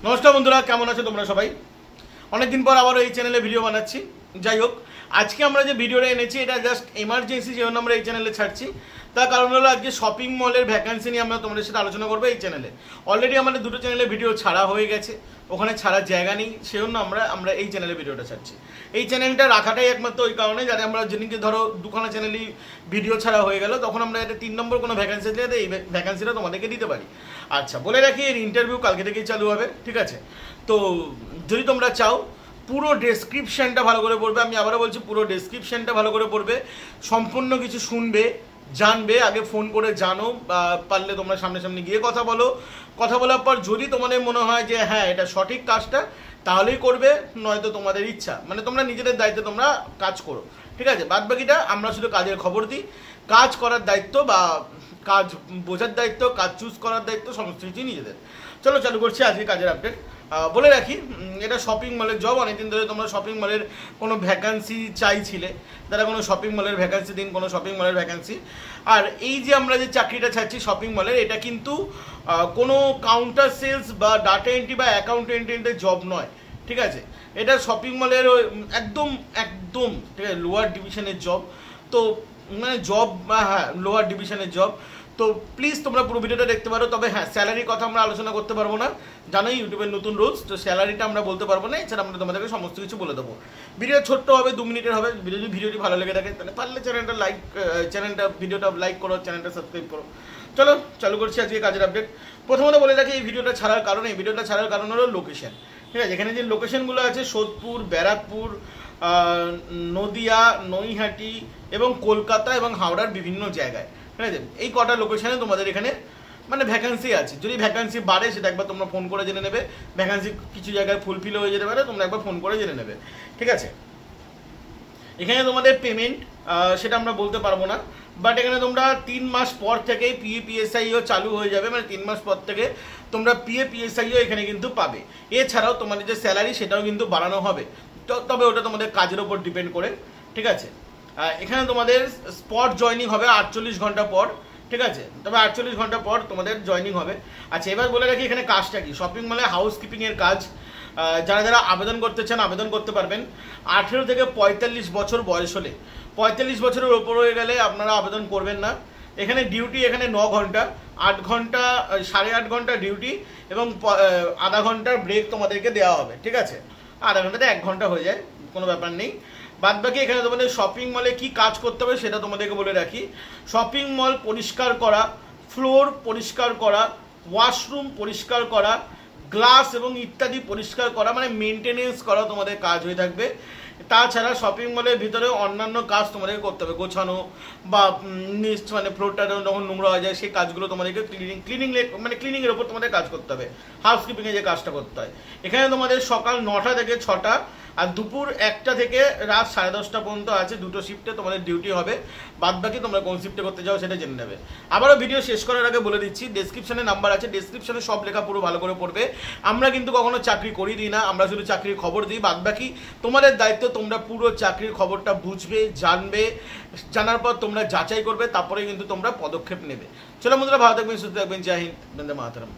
নমস্কার বন্ধুরা, কেমন আছো তোমরা সবাই? অনেকদিন পর আবার এই চ্যানেলে ভিডিও বানাচ্ছি। যাই হোক, আজকে আমরা যে ভিডিওটা এনেছি এটা জাস্ট এমার্জেন্সি যেমন আমরা এই চ্যানেলে ছাড়ছি, তার কারণ হলো আজকে শপিং মলের ভ্যাকান্সি নিয়ে আমরা তোমাদের সাথে আলোচনা করবো এই চ্যানেলে। অলরেডি আমাদের দুটো চ্যানেলে ভিডিও ছাড়া হয়ে গেছে, ওখানে ছাড়ার জায়গা নেই, সেজন্য আমরা এই চ্যানেলে ভিডিওটা ছাড়ছি। এই চ্যানেলটা রাখাটাই একমাত্র ওই কারণে যাতে আমরা যেদিনকে ধরো দুখানা চ্যানেলই ভিডিও ছাড়া হয়ে গেল, তখন আমরা এটা 3 নম্বর কোনো ভ্যাকান্সি দিলে এই ভ্যাকান্সিটা তোমাদেরকে দিতে পারি। আচ্ছা, বলে রাখি এর ইন্টারভিউ কালকে থেকেই চালু হবে, ঠিক আছে? তো যদি তোমরা চাও পুরো ডেসক্রিপশনটা ভালো করে পড়বে, আমি আবারও বলছি পুরো ডেসক্রিপশনটা ভালো করে পড়বে, সম্পূর্ণ কিছু শুনবে, জানবে, আগে ফোন করে জানো, বা পারলে তোমরা সামনাসামনি গিয়ে কথা বলো। কথা বলার পর যদি তোমাদের মনে হয় যে হ্যাঁ এটা সঠিক কাজটা, তাহলেই করবে, নয়তো তোমাদের ইচ্ছা, মানে তোমরা নিজেদের দায়িত্বে তোমরা কাজ করো, ঠিক আছে? বাদ বাকিটা আমরা শুধু কাজের খবর দিই। কাজ করার দায়িত্ব বা কাজ বোঝার দায়িত্ব, কাজ চুজ করার দায়িত্ব সমস্ত কিছুই নিজেদের। চলো চালু করছি আজকে কাজের আপডেট। বলে রাখি এটা শপিং মলের জব। অনেকদিন ধরে তোমরা শপিং মলের কোনো ভ্যাকান্সি চাইছিলে, তারা কোনো শপিং মলের ভ্যাকান্সি দিন, কোনো শপিং মলের ভ্যাকান্সি। আর এই যে আমরা যে চাকরিটা ছাড়ছি শপিং মলের, এটা কিন্তু কোনো কাউন্টার সেলস বা ডাটা এন্ট্রি বা অ্যাকাউন্ট এন্ট্রির জব নয়, ঠিক আছে? এটা শপিং মলের একদম একদম ঠিক আছে লোয়ার ডিভিশনের জব। তো মানে জব, হ্যাঁ লোয়ার ডিভিশনের জব। তো প্লিজ তোমরা পুরো ভিডিওটা দেখতে পারো। তবে হ্যাঁ, স্যালারির কথা আমরা আলোচনা করতে পারবো না, জানোই ইউটিউবের নতুন রুলস, তো স্যালারিটা আমরা বলতে পারবো না। এছাড়া আমরা তোমাদেরকে সমস্ত কিছু বলে দেবো। ভিডিও ছোট্ট হবে, 2 মিনিটের হবে। যদি ভিডিওটি ভালো লেগে থাকে তাহলে পারলে ভিডিওটা লাইক করো, চ্যানেলটা সাবস্ক্রাইব করো। চলো চালু করছি আজকে কাজের আপডেট। প্রথমত বলে রাখি এই ভিডিওটা ছাড়ার কারণ হলো লোকেশন, ঠিক আছে? এখানে যে লোকেশনগুলো আছে সোদপুর, ব্যারাকপুর, নদিয়া, নৈহাটি এবং কলকাতা এবং হাওড়ার বিভিন্ন জায়গায়, ঠিক আছে? এই কটা লোকেশনে তোমাদের এখানে মানে ভ্যাকান্সি আছে। যদি ভ্যাকান্সি বাড়ে সেটা একবার তোমরা ফোন করে জেনে নেবে। ভ্যাকান্সি কিছু জায়গায় ফুলফিল হয়ে যেতে পারে, তোমরা একবার ফোন করে জেনে নেবে, ঠিক আছে? এখানে তোমাদের পেমেন্ট সেটা আমরা বলতে পারবো না, বাট এখানে তোমরা 3 মাস পর থেকেই PFPSIও চালু হয়ে যাবে, মানে 3 মাস পর থেকে তোমরা PFPSIও এখানে কিন্তু পাবে। এছাড়াও তোমাদের যে স্যালারি সেটাও কিন্তু বাড়ানো হবে, তবে ওটা তোমাদের কাজের ওপর ডিপেন্ড করে, ঠিক আছে? এখানে তোমাদের স্পট জয়নিং হবে 48 ঘন্টা পর, ঠিক আছে? তবে 48 ঘন্টা পর তোমাদের জয়নিং হবে। আচ্ছা, এবার বলে রাখি এখানে কাজটা কি। শপিং মলে হাউস কিপিংয়ের কাজ। যারা যারা আবেদন করতে চান আবেদন করতে পারবেন। 18 থেকে 45 বছর বয়স হলে, 45 বছরের ওপর হয়ে গেলে আপনারা আবেদন করবেন না। এখানে ডিউটি এখানে 9 ঘন্টা, 8 ঘন্টা 8.5 ঘন্টা ডিউটি এবং আধা ঘন্টার ব্রেক তোমাদেরকে দেওয়া হবে, ঠিক আছে? আধা ঘন্টাতে 1 ঘন্টা হয়ে যায়, কোনো ব্যাপার নেই। বাদ বাকি এখানে তোমাদের শপিং মলে কি কাজ করতে হবে সেটা তোমাদেরকে বলে রাখি। শপিং মল পরিষ্কার করা, ফ্লোর পরিষ্কার করা, ওয়াশরুম পরিষ্কার করা, গ্লাস এবং ইত্যাদি পরিষ্কার করা, মানে মেনটেনেন্স করা তোমাদের কাজ হয়ে থাকবে। তাছাড়া শপিং মলের ভিতরে অন্যান্য কাজ তোমাদেরকে করতে হবে, গোছানো বা মানে ফ্লোরটা যখন নোংরা হয়ে যায় সেই কাজগুলো তোমাদেরকে ক্লিনিংয়ের ওপর তোমাদের কাজ করতে হবে, হাউসকিপিংয়ে যে কাজটা করতে হয়। এখানে তোমাদের সকাল 9টা থেকে 6টা আর দুপুর 1টা থেকে রাত 10:30 পর্যন্ত আছে, দুটো শিফটে তোমাদের ডিউটি হবে। বাদ বাকি তোমরা কোন শিফটে করতে যাও সেটা জেনে নেবে। আবারও ভিডিও শেষ করার আগে বলে দিচ্ছি, ডেসক্রিপশনে নাম্বার আছে, ডেসক্রিপশনে সব লেখা পুরো ভালো করে পড়বে। আমরা কিন্তু কখনো চাকরি করি দিই না, আমরা শুধু চাকরির খবর দিই। বাদ বাকি তোমাদের দায়িত্ব, তোমরা পুরো চাকরির খবরটা বুঝবে, জানবে, জানার পর তোমরা যাচাই করবে, তারপরে কিন্তু তোমরা পদক্ষেপ নেবে। চলো বন্ধুরা, ভালো থাকবেন, সুস্থ থাকবেন, জয় হিন্দ, বন্দে মাতরম।